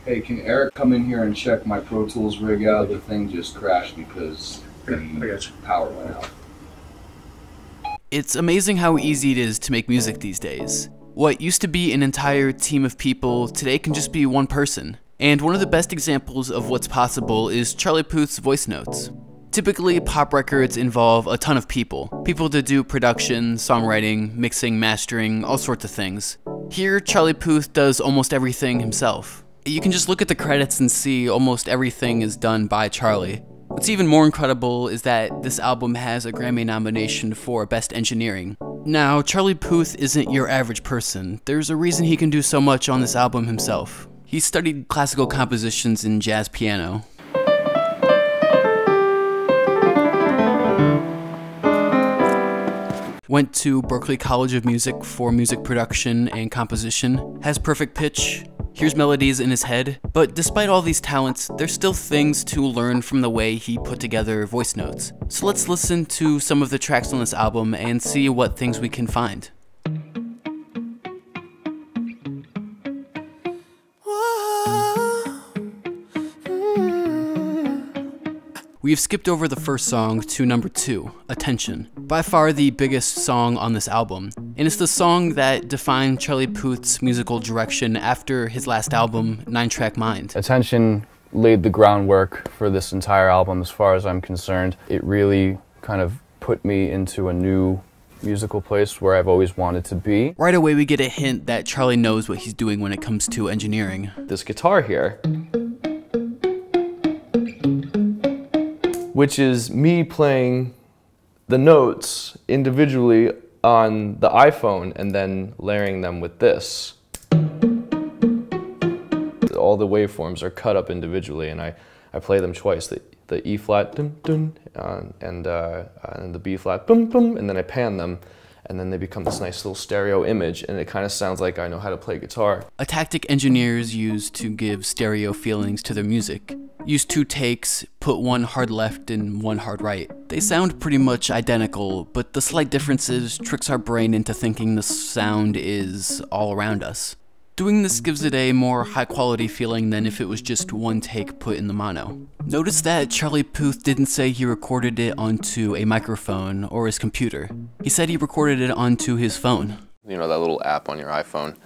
Hey, can Eric come in here and check my Pro Tools rig out? The thing just crashed because the power went out. It's amazing how easy it is to make music these days. What used to be an entire team of people today can just be one person. And one of the best examples of what's possible is Charlie Puth's voice notes. Typically, pop records involve a ton of people. People to do production, songwriting, mixing, mastering, all sorts of things. Here, Charlie Puth does almost everything himself. You can just look at the credits and see almost everything is done by Charlie. What's even more incredible is that this album has a Grammy nomination for Best Engineering. Now, Charlie Puth isn't your average person. There's a reason he can do so much on this album himself. He studied classical compositions in jazz piano. Went to Berklee College of Music for music production and composition, has perfect pitch, hears melodies in his head, but despite all these talents, there's still things to learn from the way he put together voice notes. So let's listen to some of the tracks on this album and see what things we can find. We've skipped over the first song to number 2, Attention, by far the biggest song on this album, and it's the song that defined Charlie Puth's musical direction after his last album, 9-Track Mind. Attention laid the groundwork for this entire album as far as I'm concerned. It really kind of put me into a new musical place where I've always wanted to be. Right away we get a hint that Charlie knows what he's doing when it comes to engineering. This guitar here, which is me playing the notes individually on the iPhone and then layering them with this. All the waveforms are cut up individually, and I play them twice. The E flat, dun, dun, and the B flat, boom, boom, and then I pan them, and then they become this nice little stereo image, and it kind of sounds like I know how to play guitar. A tactic engineers use to give stereo feelings to their music. Use 2 takes, put one hard left and one hard right. They sound pretty much identical, but the slight differences tricks our brain into thinking the sound is all around us. Doing this gives it a more high quality feeling than if it was just one take put in the mono. Notice that Charlie Puth didn't say he recorded it onto a microphone or his computer. He said he recorded it onto his phone. You know, that little app on your iPhone,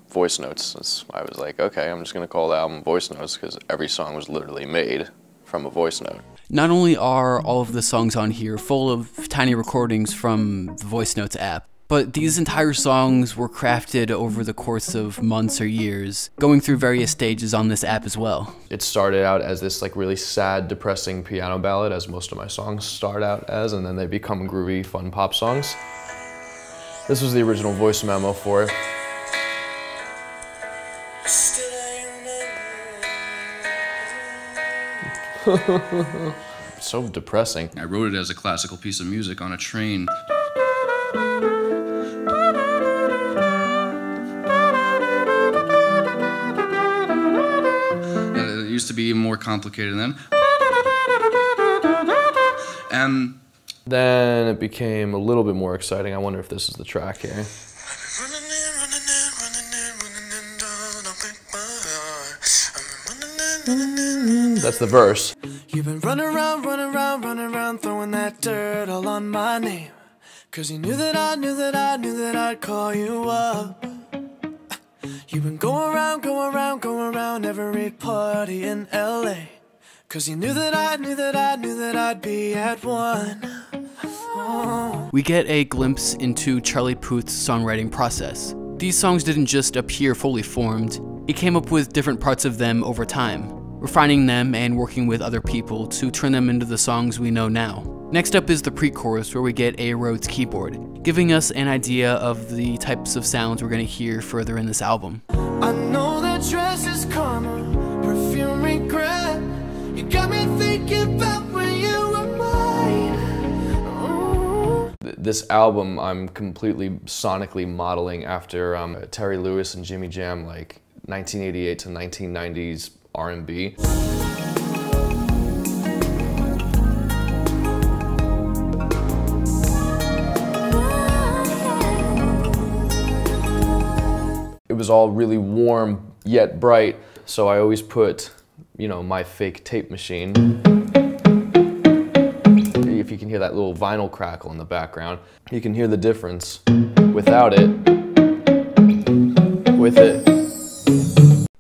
Voice Notes. I was like, okay, I'm just gonna call the album Voice Notes because every song was literally made from a voice note. Not only are all of the songs on here full of tiny recordings from the Voice Notes app, but these entire songs were crafted over the course of months or years, going through various stages on this app as well. It started out as this like really sad, depressing piano ballad, as most of my songs start out as, and then they become groovy, fun pop songs. This was the original voice memo for it. So depressing. I wrote it as a classical piece of music on a train. And it used to be more complicated then. And then it became a little bit more exciting. I wonder if this is the track here. That's the verse. You've been running around, throwing that dirt all on my name. Cause you knew that I'd call you up. You've been going around every party in LA. Cause you knew that I'd be at one. Oh. We get a glimpse into Charlie Puth's songwriting process. These songs didn't just appear fully formed, he came up with different parts of them over time, refining them and working with other people to turn them into the songs we know now. Next up is the pre-chorus, where we get a Rhodes keyboard, giving us an idea of the types of sounds we're going to hear further in this album. I know that dress is karma, perfume regret. You got me thinking about when you were mine. Ooh. This album I'm completely sonically modeling after Terry Lewis and Jimmy Jam, like 1988 to 1990s R&B. It was all really warm yet bright. so I always put, you know, my fake tape machine. If you can hear that little vinyl crackle in the background, you can hear the difference without it, with it.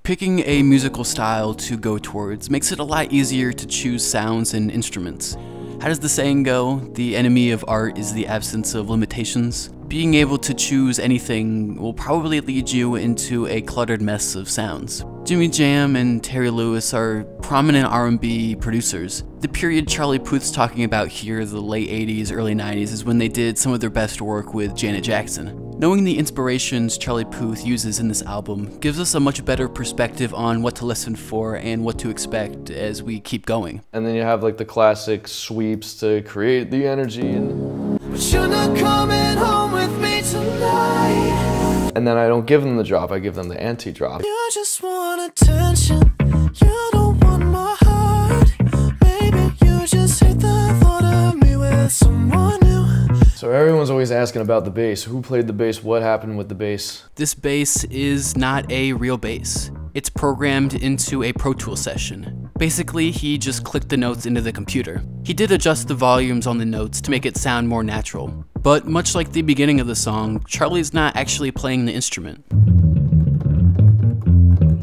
Picking a musical style to go towards makes it a lot easier to choose sounds and instruments. How does the saying go? The enemy of art is the absence of limitations. Being able to choose anything will probably lead you into a cluttered mess of sounds. Jimmy Jam and Terry Lewis are prominent R&B producers. The period Charlie Puth's talking about here, the late 80s, early 90s, is when they did some of their best work with Janet Jackson. Knowing the inspirations Charlie Puth uses in this album gives us a much better perspective on what to listen for and what to expect as we keep going. And then you have like the classic sweeps to create the energy. But you're not coming home with me tonight. And then I don't give them the drop, I give them the anti-drop. You just want attention, you don't want my heart. Maybe you just hate the thought of me with someone new. So everyone's always asking about the bass. Who played the bass? What happened with the bass? This bass is not a real bass. It's programmed into a Pro Tools session. Basically, he just clicked the notes into the computer. He did adjust the volumes on the notes to make it sound more natural. But much like the beginning of the song, Charlie's not actually playing the instrument.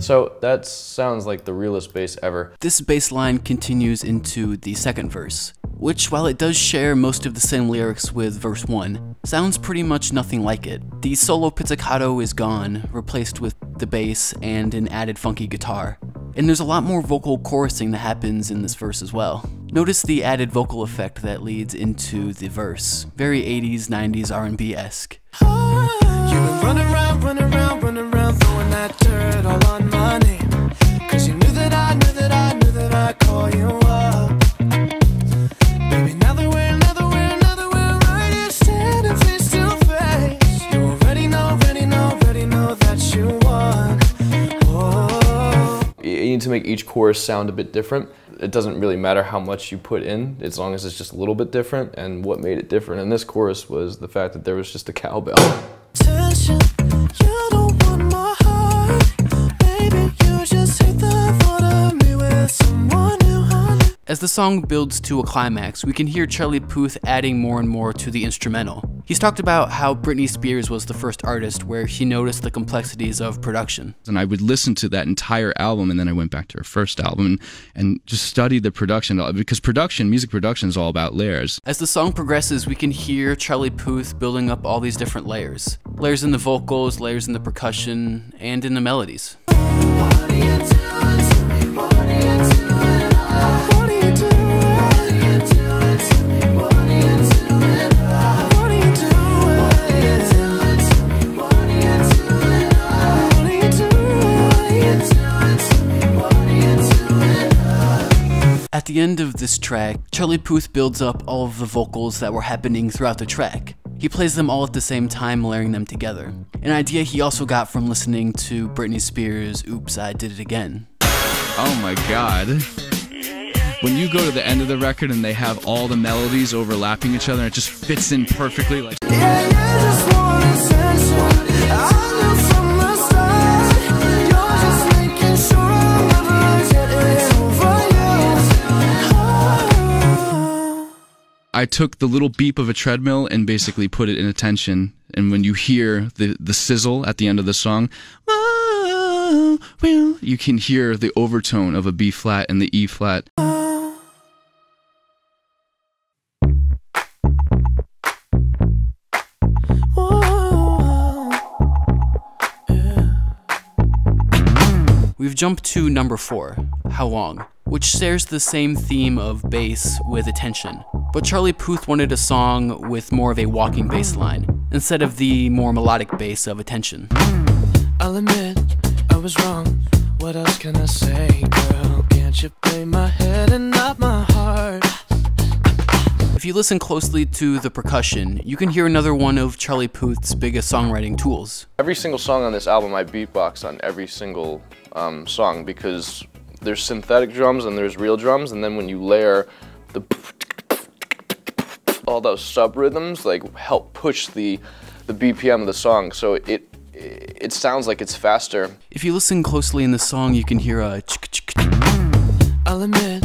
So that sounds like the realest bass ever. This bass line continues into the second verse, which, while it does share most of the same lyrics with verse 1, sounds pretty much nothing like it. The solo pizzicato is gone, replaced with the bass and an added funky guitar. And there's a lot more vocal chorusing that happens in this verse as well. Notice the added vocal effect that leads into the verse. Very 80s, 90s R&B-esque. You've been running around, throwing that dirt all on my name. Cause you knew that I'd call you up. Baby, now that we're right here standing face to face, you already know that you won. Oh. You need to make each chorus sound a bit different. It doesn't really matter how much you put in, as long as it's just a little bit different. And what made it different in this chorus was the fact that there was just a cowbell. Attention, you don't want my heart. Baby, you just hate the thought of me with someone new. As the song builds to a climax, we can hear Charlie Puth adding more and more to the instrumental. He's talked about how Britney Spears was the first artist where he noticed the complexities of production. And I would listen to that entire album, and then I went back to her first album and just studied the production, because music production is all about layers. As the song progresses, we can hear Charlie Puth building up all these different layers. Layers in the vocals, layers in the percussion, and in the melodies. What are you doing to me? What are you doing? What are you doing? What are you doing to me? What are you doing? What are you doing? What are you doing to me? What are you doing? What are you doing to me? What are you doing? At the end of this track, Charlie Puth builds up all of the vocals that were happening throughout the track. He plays them all at the same time, layering them together. An idea he also got from listening to Britney Spears' Oops, I Did It Again. Oh my god. When you go to the end of the record and they have all the melodies overlapping each other, it just fits in perfectly. Like, Yeah, you just want attention. I knew from the start. You're just making sure I'm never getting over you. I took the little beep of a treadmill and basically put it in a tension. And when you hear the sizzle at the end of the song, you can hear the overtone of a B flat and the E flat. We've jumped to number 4, How Long, which shares the same theme of bass with attention. But Charlie Puth wanted a song with more of a walking bass line, instead of the more melodic bass of attention. I'll admit I was wrong. What else can I say, girl? Can't you play my head and not my heart? If you listen closely to the percussion, you can hear another one of Charlie Puth's biggest songwriting tools. Every single song on this album I beatbox on every single song, because there's synthetic drums and there's real drums, and then when you layer the all those sub rhythms, like help push the BPM of the song, so it it sounds like it's faster. If you listen closely in the song, you can hear a I'll admit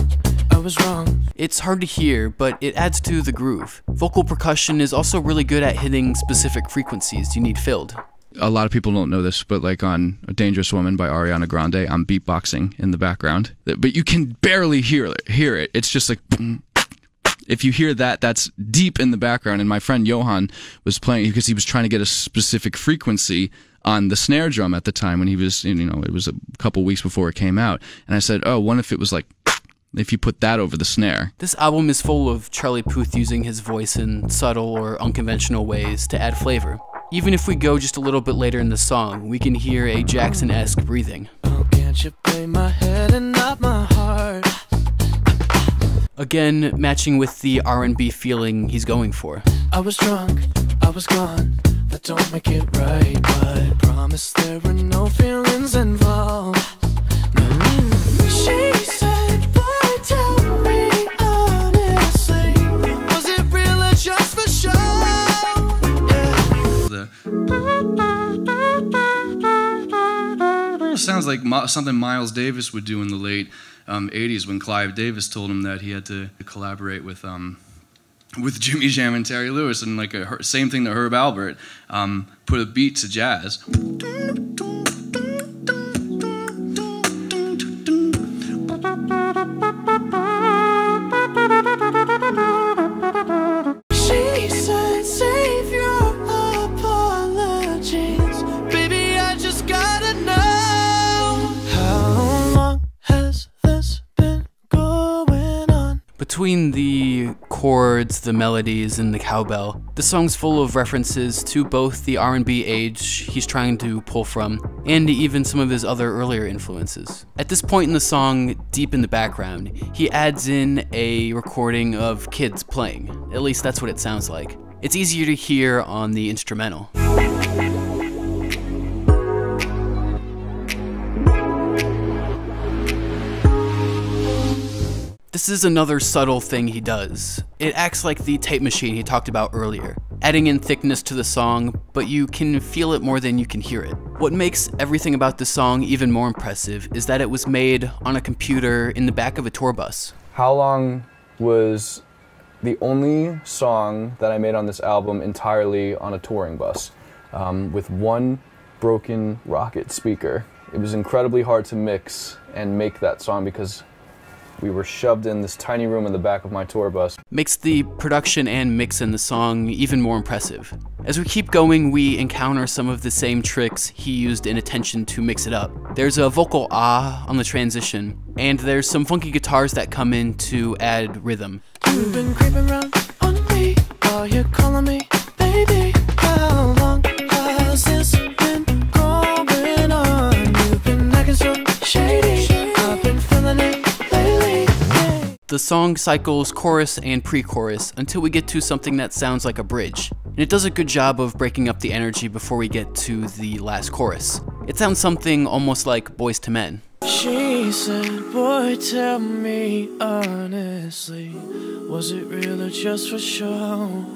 I was wrong. It's hard to hear, but it adds to the groove. Vocal percussion is also really good at hitting specific frequencies you need filled. A lot of people don't know this, but like on A Dangerous Woman by Ariana Grande, I'm beatboxing in the background. But you can barely hear it. It's just like, if you hear that, that's deep in the background. And my friend Johan was playing because he was trying to get a specific frequency on the snare drum at the time when he was, you know, it was a couple weeks before it came out. And I said, oh, what if it was like, if you put that over the snare? This album is full of Charlie Puth using his voice in subtle or unconventional ways to add flavor. Even if we go just a little bit later in the song, we can hear a Jackson-esque breathing. Oh, can't you play my head and not my heart? Again, matching with the R&B feeling he's going for. I was drunk, I was gone. That don't make it right, but promise there were no feelings involved. She said, boy, tell me honestly, was it real or just for show? Sounds like something Miles Davis would do in the late 80s when Clive Davis told him that he had to collaborate with Jimmy Jam and Terry Lewis, and like same thing to Herb Alpert, put a beat to jazz. She said, save your apologies. Baby, I just gotta know, how long has this been going on? Between the chords, the melodies, and the cowbell, the song's full of references to both the R&B age he's trying to pull from, and even some of his other earlier influences. At this point in the song, deep in the background, he adds in a recording of kids playing. At least that's what it sounds like. It's easier to hear on the instrumental. This is another subtle thing he does. It acts like the tape machine he talked about earlier, adding in thickness to the song, but you can feel it more than you can hear it. What makes everything about the song even more impressive is that it was made on a computer in the back of a tour bus. How Long was the only song that I made on this album entirely on a touring bus, with one broken Rocket speaker. It was incredibly hard to mix and make that song because we were shoved in this tiny room in the back of my tour bus. Makes the production and mix in the song even more impressive. As we keep going, we encounter some of the same tricks he used in Attention to mix it up. There's a vocal ah on the transition, and there's some funky guitars that come in to add rhythm. You've been creeping around on me while you're calling me baby. How long has this been going on? You've been acting so shady. I've been feeling it. The song cycles chorus and pre-chorus until we get to something that sounds like a bridge, and it does a good job of breaking up the energy before we get to the last chorus. It sounds something almost like Boyz II Men. She said, boy, tell me honestly, was it real or just for show?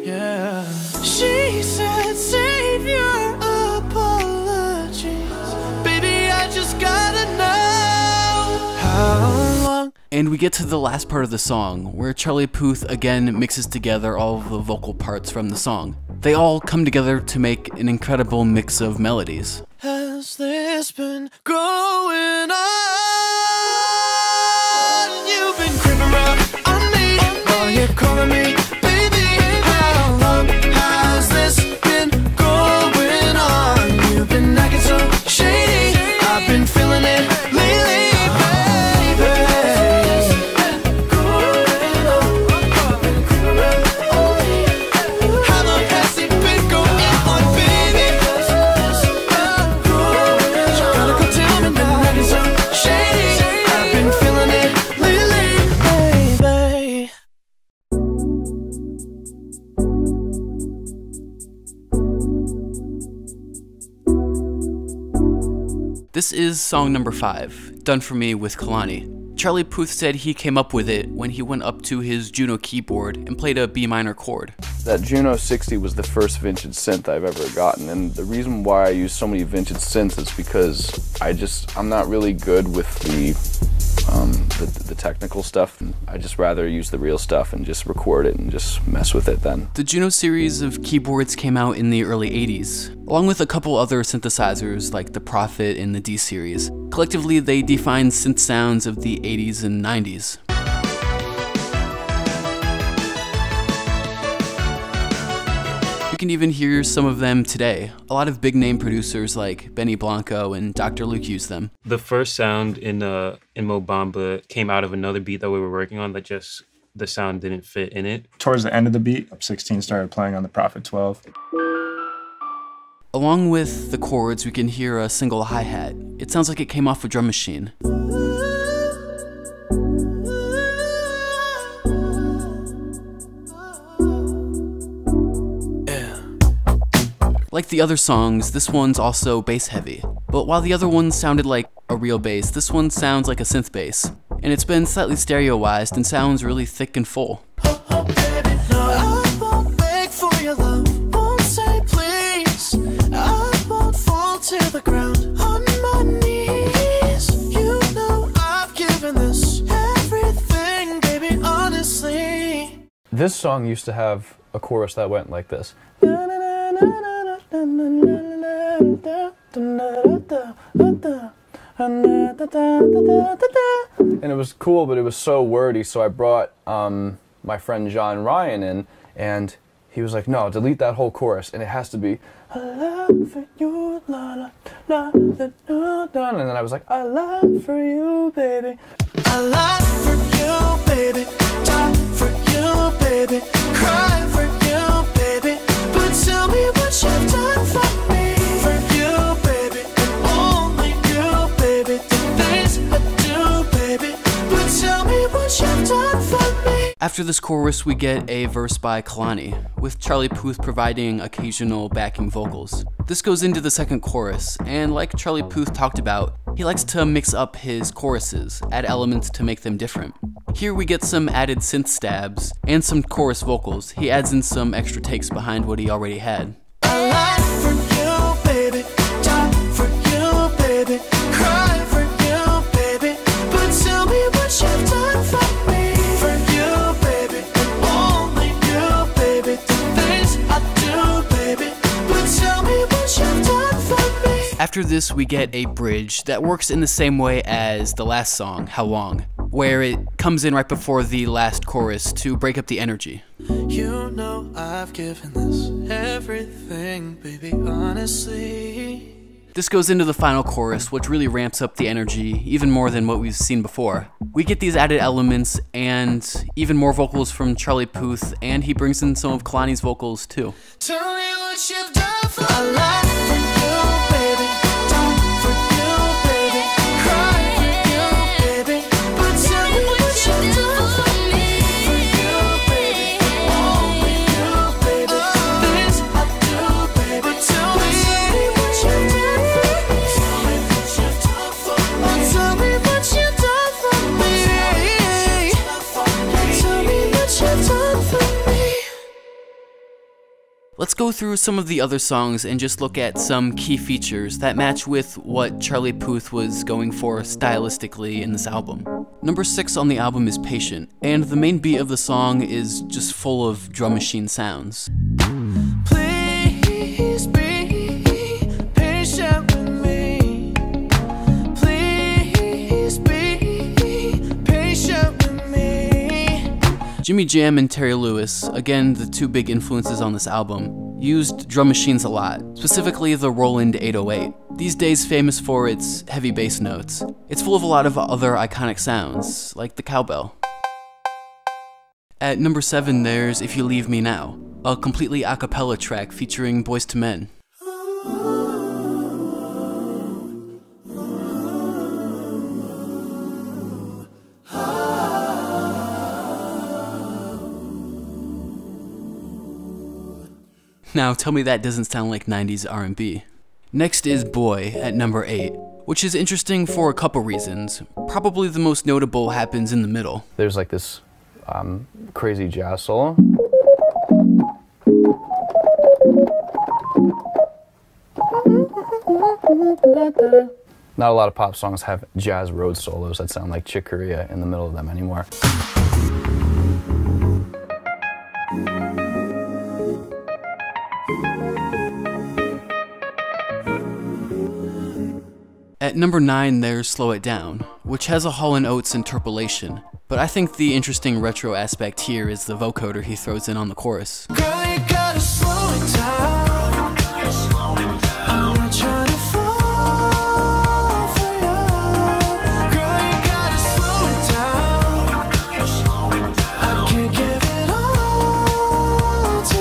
Yeah. She said, save your apologies. Baby, I just gotta know, how long. And we get to the last part of the song, where Charlie Puth again mixes together all of the vocal parts from the song. They all come together to make an incredible mix of melodies. Has this been going on? You've been creeping around on me while you're calling me baby. How long has this been going on? You've been acting so shady. I've been feeling it lately, baby. How long has it been going on, baby? Gotta go tell me now. Acting so shady. I've been feeling it lately, baby. This is song number 5, Done For Me with Kehlani. Charlie Puth said he came up with it when he went up to his Juno keyboard and played a B minor chord. That Juno 60 was the first vintage synth I've ever gotten, and the reason why I use so many vintage synths is because I'm not really good with the technical stuff. I just rather use the real stuff and just record it and just mess with it then. The Juno series of keyboards came out in the early 80s, along with a couple other synthesizers like the Prophet and the D series. Collectively, they defined synth sounds of the 80s and 90s. You can even hear some of them today. A lot of big name producers like Benny Blanco and Dr. Luke use them. The first sound in Mo Bamba came out of another beat that we were working on that just, the sound didn't fit in it. Towards the end of the beat, Up 16 started playing on the Prophet 12. Along with the chords, we can hear a single hi-hat. It sounds like it came off a drum machine. Like the other songs, this one's also bass heavy. But while the other one sounded like a real bass, this one sounds like a synth bass. And it's been slightly stereoized and sounds really thick and full. This song used to have a chorus that went like this. And it was cool, but it was so wordy, so I brought my friend John Ryan in, and he was like, no, delete that whole chorus, and it has to be I love for you, la, la, la, la, la, la. And then I was like, I love for you, baby. I love for you, baby. Die for you, baby. Cry for you, baby. But tell me what you've done for me. For you, baby. And only you, baby. The things I do, baby. But tell me what you've done for me. After this chorus, we get a verse by Kalani, with Charlie Puth providing occasional backing vocals. This goes into the second chorus, and like Charlie Puth talked about, he likes to mix up his choruses, add elements to make them different. Here we get some added synth stabs, and some chorus vocals. He adds in some extra takes behind what he already had. I lie for you, baby. Die for you, baby. Cry for you, baby. But tell me what you've done for me. For you, baby. And only you, baby. The things I do, baby. But tell me what you've done for me. After this, we get a bridge that works in the same way as the last song, How Long, where it comes in right before the last chorus to break up the energy. You know I've given this everything, baby, honestly. This goes into the final chorus, which really ramps up the energy even more than what we've seen before. We get these added elements and even more vocals from Charlie Puth, and he brings in some of Kalani's vocals too. Tell me what you've done for me. I lie for you, baby. Die for you, baby. Cry for you, baby. But tell me what you've done for me. For you, baby. Only you, baby. Things I do, baby. But tell me what you've done for me. Tell me what you've done for me. Tell me what you've done for me. Tell me what you've done for me. Let's go through some of the other songs and just look at some key features that match with what Charlie Puth was going for stylistically in this album. Number 6 on the album is Patient, and the main beat of the song is just full of drum machine sounds. Please be patient with me. Please be patient with me. Jimmy Jam and Terry Lewis, again the two big influences on this album, used drum machines a lot, specifically the Roland 808. These days famous for its heavy bass notes. It's full of a lot of other iconic sounds, like the cowbell. At number 7 there's If You Leave Me Now, a completely a cappella track featuring Boyz II Men. Now tell me that doesn't sound like 90s R&B. Next is Boy at number 8, which is interesting for a couple reasons. Probably the most notable happens in the middle. There's like this crazy jazz solo. Not a lot of pop songs have jazz road solos that sound like Chick Corea in the middle of them anymore. At number 9, there's Slow It Down, which has a Hall & Oates interpolation, but I think the interesting retro aspect here is the vocoder he throws in on the chorus. Girl, you gotta slow it down. I'm not trying to fall for you. Girl, you gotta slow it down. I can't give it all to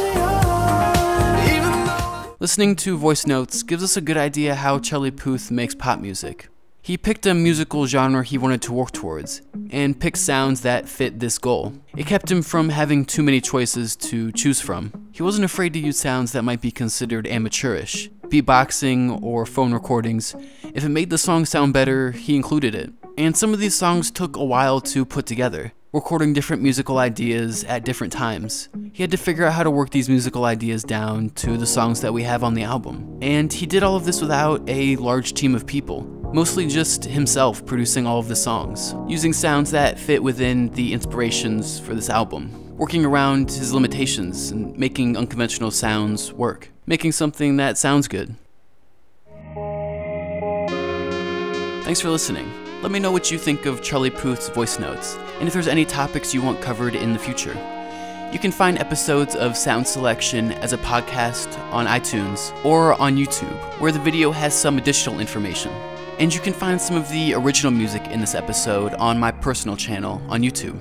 you. Even though Listening to voice notes gives us a good idea how Charlie Puth makes pop music. He picked a musical genre he wanted to work towards, and picked sounds that fit this goal. It kept him from having too many choices to choose from. He wasn't afraid to use sounds that might be considered amateurish, beatboxing or phone recordings. If it made the song sound better, he included it. And some of these songs took a while to put together, recording different musical ideas at different times. He had to figure out how to work these musical ideas down to the songs that we have on the album. And he did all of this without a large team of people, mostly just himself producing all of the songs, using sounds that fit within the inspirations for this album, working around his limitations and making unconventional sounds work, making something that sounds good. Thanks for listening. Let me know what you think of Charlie Puth's voice notes, and if there's any topics you want covered in the future. You can find episodes of Sound Selection as a podcast on iTunes or on YouTube, where the video has some additional information. And you can find some of the original music in this episode on my personal channel on YouTube.